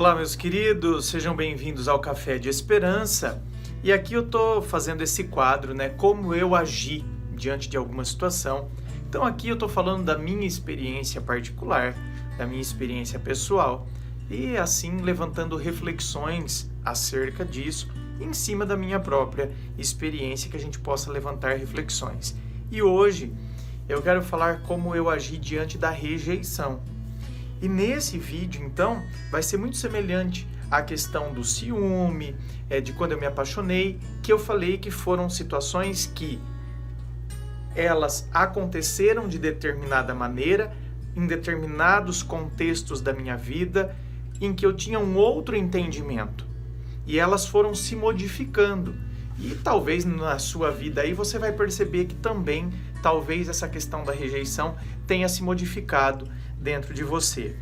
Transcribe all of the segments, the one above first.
Olá, meus queridos, sejam bem-vindos ao Café de Esperança. E aqui eu tô fazendo esse quadro, como eu agi diante de alguma situação. Então aqui eu tô falando da minha experiência particular, da minha experiência pessoal e assim levantando reflexões acerca disso em cima da minha própria experiência, que a gente possa levantar reflexões. E hoje eu quero falar como eu agi diante da rejeição. E nesse vídeo, então, vai ser muito semelhante à questão do ciúme, de quando eu me apaixonei, que eu falei que foram situações que elas aconteceram de determinada maneira, em determinados contextos da minha vida, em que eu tinha um outro entendimento. E elas foram se modificando. E talvez na sua vida aí você vai perceber que também, talvez essa questão da rejeição tenha se modificado dentro de você.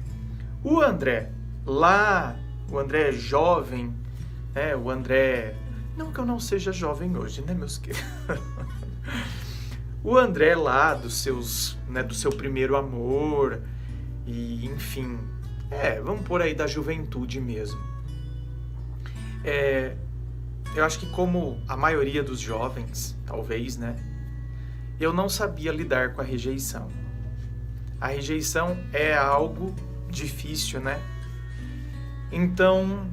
O André, o André jovem, o André... Não que eu não seja jovem hoje, meus queridos? O André lá do seu primeiro amor, e enfim, vamos pôr aí da juventude mesmo. Eu acho que como a maioria dos jovens, talvez, eu não sabia lidar com a rejeição. A rejeição é algo difícil, Então,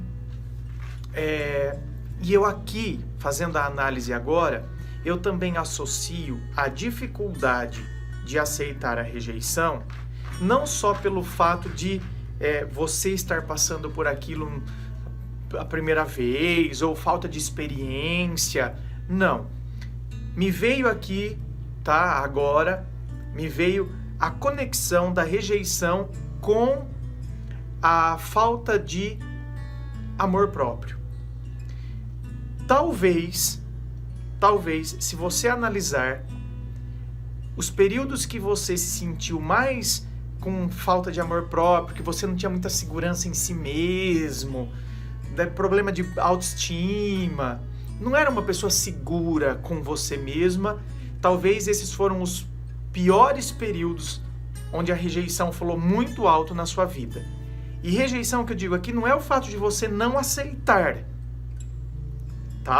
e eu aqui, fazendo a análise agora, eu também associo a dificuldade de aceitar a rejeição, não só pelo fato de você estar passando por aquilo a primeira vez, ou falta de experiência, não. Me veio aqui, agora, me veio a conexão da rejeição com a falta de amor próprio. Talvez, se você analisar os períodos que você se sentiu mais com falta de amor próprio, que você não tinha muita segurança em si mesmo, problema de autoestima, não era uma pessoa segura com você mesma, talvez esses foram os piores períodos onde a rejeição falou muito alto na sua vida. E rejeição que eu digo aqui não é o fato de você não aceitar,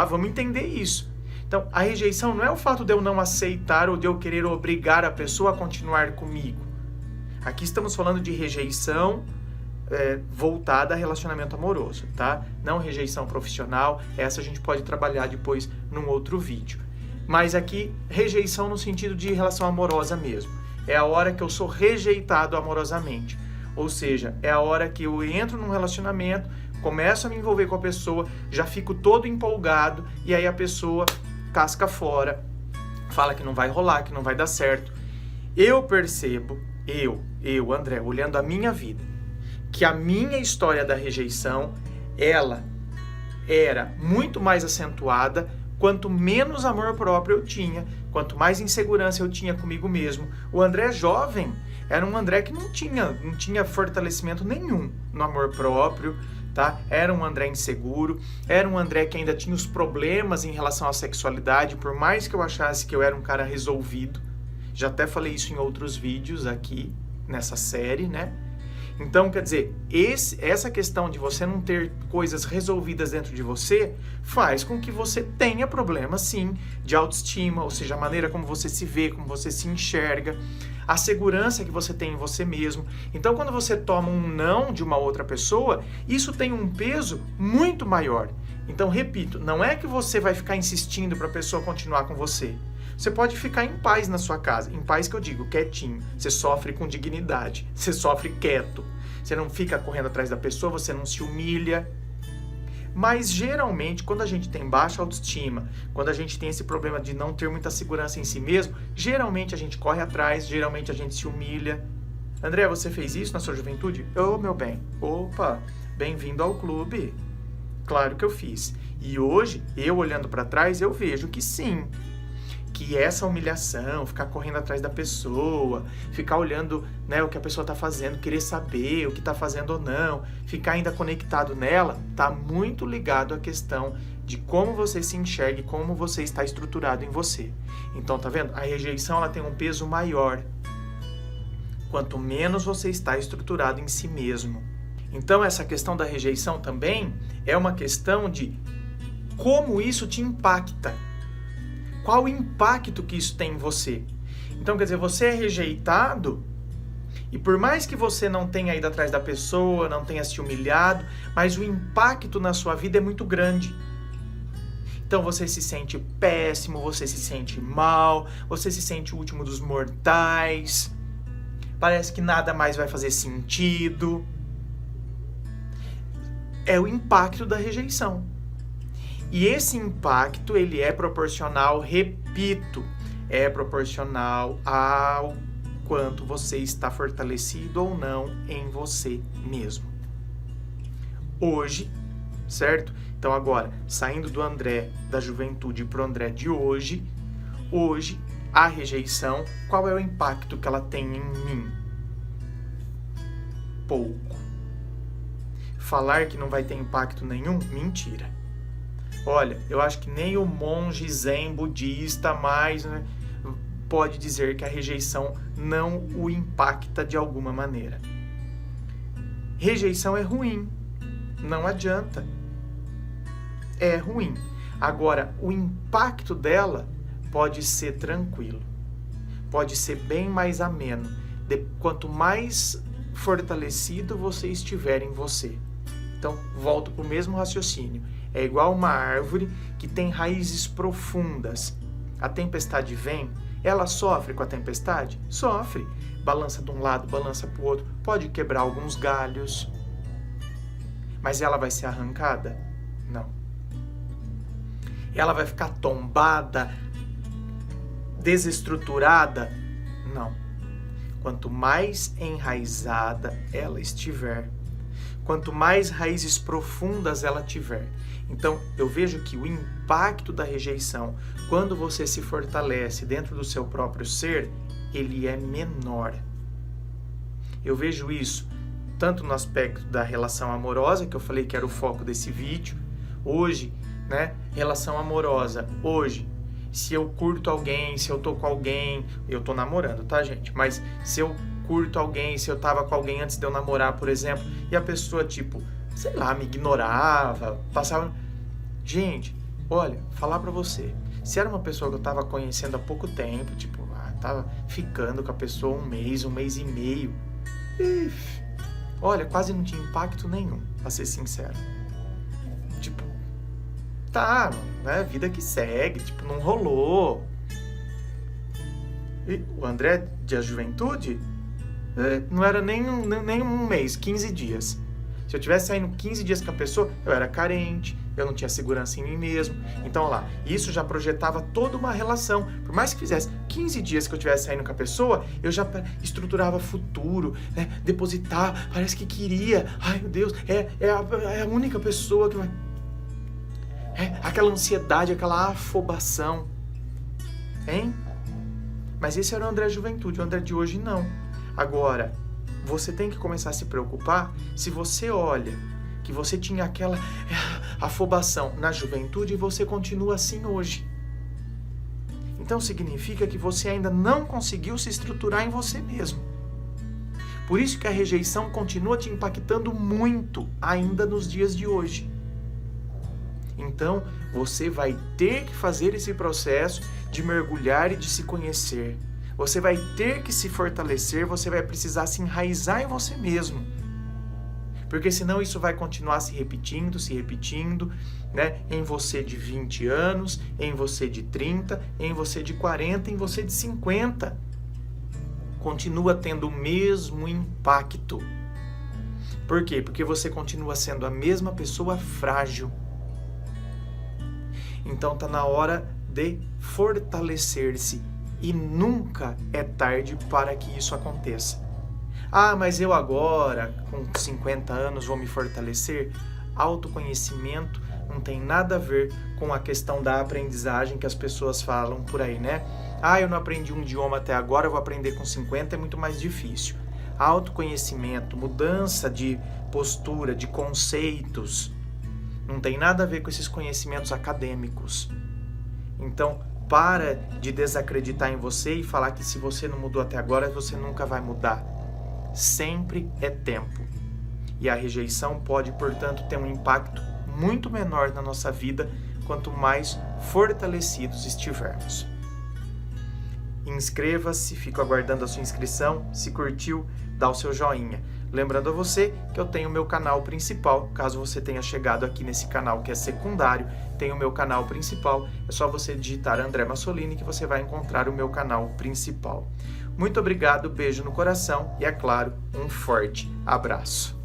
Vamos entender isso. Então, a rejeição não é o fato de eu não aceitar ou de eu querer obrigar a pessoa a continuar comigo. Aqui estamos falando de rejeição voltada a relacionamento amoroso, Não rejeição profissional, essa a gente pode trabalhar depois num outro vídeo. Mas aqui, rejeição no sentido de relação amorosa mesmo. É a hora que eu sou rejeitado amorosamente. Ou seja, é a hora que eu entro num relacionamento, começo a me envolver com a pessoa, já fico todo empolgado, e aí a pessoa casca fora, fala que não vai rolar, que não vai dar certo. Eu percebo, André, olhando a minha vida, que a minha história da rejeição, ela era muito mais acentuada quanto menos amor próprio eu tinha, quanto mais insegurança eu tinha comigo mesmo. O André jovem era um André que não tinha fortalecimento nenhum no amor próprio, Era um André inseguro, era um André que ainda tinha os problemas em relação à sexualidade, por mais que eu achasse que eu era um cara resolvido. Já até falei isso em outros vídeos aqui, nessa série, Então, quer dizer, essa questão de você não ter coisas resolvidas dentro de você faz com que você tenha problemas, sim, de autoestima, ou seja, a maneira como você se vê, como você se enxerga, a segurança que você tem em você mesmo. Então, quando você toma um não de uma outra pessoa, isso tem um peso muito maior. Então, repito, não é que você vai ficar insistindo para a pessoa continuar com você. Você pode ficar em paz na sua casa, em paz que eu digo, quietinho. Você sofre com dignidade, você sofre quieto. Você não fica correndo atrás da pessoa, você não se humilha. Mas geralmente, quando a gente tem baixa autoestima, quando a gente tem esse problema de não ter muita segurança em si mesmo, geralmente a gente corre atrás, geralmente a gente se humilha. André, você fez isso na sua juventude? Meu bem, opa, bem-vindo ao clube. Claro que eu fiz. E hoje, eu olhando para trás, eu vejo que sim. Que essa humilhação, ficar correndo atrás da pessoa, ficar olhando o que a pessoa está fazendo, querer saber o que está fazendo ou não, ficar ainda conectado nela, está muito ligado à questão de como você se enxerga e como você está estruturado em você. Então, tá vendo? A rejeição ela tem um peso maior. Quanto menos você está estruturado em si mesmo. Então, essa questão da rejeição também é uma questão de como isso te impacta. Qual o impacto que isso tem em você? Então, quer dizer, você é rejeitado e por mais que você não tenha ido atrás da pessoa, não tenha se humilhado, mas o impacto na sua vida é muito grande. Então você se sente péssimo, você se sente mal, você se sente o último dos mortais, parece que nada mais vai fazer sentido. É o impacto da rejeição. E esse impacto, ele é proporcional, repito, é proporcional ao quanto você está fortalecido ou não em você mesmo. Hoje, certo? Então agora, saindo do André da juventude para o André de hoje, a rejeição, qual é o impacto que ela tem em mim? Pouco. Falar que não vai ter impacto nenhum? Mentira. Olha, eu acho que nem o monge zen budista mais, né, pode dizer que a rejeição não o impacta de alguma maneira. Rejeição é ruim, não adianta. É ruim. Agora, o impacto dela pode ser tranquilo, pode ser bem mais ameno, quanto mais fortalecido você estiver em você. Então, volto para o mesmo raciocínio. É igual uma árvore que tem raízes profundas. A tempestade vem, ela sofre com a tempestade? Sofre. Balança de um lado, balança para o outro. Pode quebrar alguns galhos. Mas ela vai ser arrancada? Não. Ela vai ficar tombada, desestruturada? Não. Quanto mais enraizada ela estiver, quanto mais raízes profundas ela tiver. Então, eu vejo que o impacto da rejeição, quando você se fortalece dentro do seu próprio ser, ele é menor. Eu vejo isso tanto no aspecto da relação amorosa, que eu falei que era o foco desse vídeo. Hoje, né, relação amorosa. Hoje, se eu curto alguém, se eu tô com alguém, eu tô namorando, tá, gente? Mas se eu curto alguém, se eu tava com alguém antes de eu namorar, por exemplo, e a pessoa, tipo, sei lá, me ignorava, passava... Gente, olha, falar pra você, se era uma pessoa que eu tava conhecendo há pouco tempo, tipo, tava ficando com a pessoa um mês e meio, olha, quase não tinha impacto nenhum, pra ser sincero. Tipo, tá, né, vida que segue, tipo, não rolou. E o André de A Juventude não era nem um mês, 15 dias. Se eu tivesse saindo 15 dias com a pessoa, eu era carente, eu não tinha segurança em mim mesmo. Então, olha lá, isso já projetava toda uma relação. Por mais que fizesse 15 dias que eu estivesse saindo com a pessoa, eu já estruturava futuro, né? Depositar, parece que queria. Ai, meu Deus, é a única pessoa que vai... aquela ansiedade, aquela afobação. Hein? Mas esse era o André Juventude, o André de hoje não. Agora, você tem que começar a se preocupar se você olha que você tinha aquela afobação na juventude e você continua assim hoje. Então significa que você ainda não conseguiu se estruturar em você mesmo. Por isso que a rejeição continua te impactando muito ainda nos dias de hoje. Então, você vai ter que fazer esse processo de mergulhar e de se conhecer. Você vai ter que se fortalecer, você vai precisar se enraizar em você mesmo. Porque senão isso vai continuar se repetindo, né? Em você de 20 anos, em você de 30, em você de 40, em você de 50. Continua tendo o mesmo impacto. Por quê? Porque você continua sendo a mesma pessoa frágil. Então está na hora de fortalecer-se e nunca é tarde para que isso aconteça. Ah, mas eu agora, com 50 anos, vou me fortalecer? Autoconhecimento não tem nada a ver com a questão da aprendizagem que as pessoas falam por aí, né? Ah, eu não aprendi um idioma até agora, eu vou aprender com 50, é muito mais difícil. Autoconhecimento, mudança de postura, de conceitos, não tem nada a ver com esses conhecimentos acadêmicos. Então, para de desacreditar em você e falar que se você não mudou até agora, você nunca vai mudar. Sempre é tempo. E a rejeição pode, portanto, ter um impacto muito menor na nossa vida quanto mais fortalecidos estivermos. Inscreva-se, fico aguardando a sua inscrição. Se curtiu, dá o seu joinha. Lembrando a você que eu tenho o meu canal principal, caso você tenha chegado aqui nesse canal que é secundário, tem o meu canal principal, é só você digitar André Massolini que você vai encontrar o meu canal principal. Muito obrigado, beijo no coração e, é claro, um forte abraço.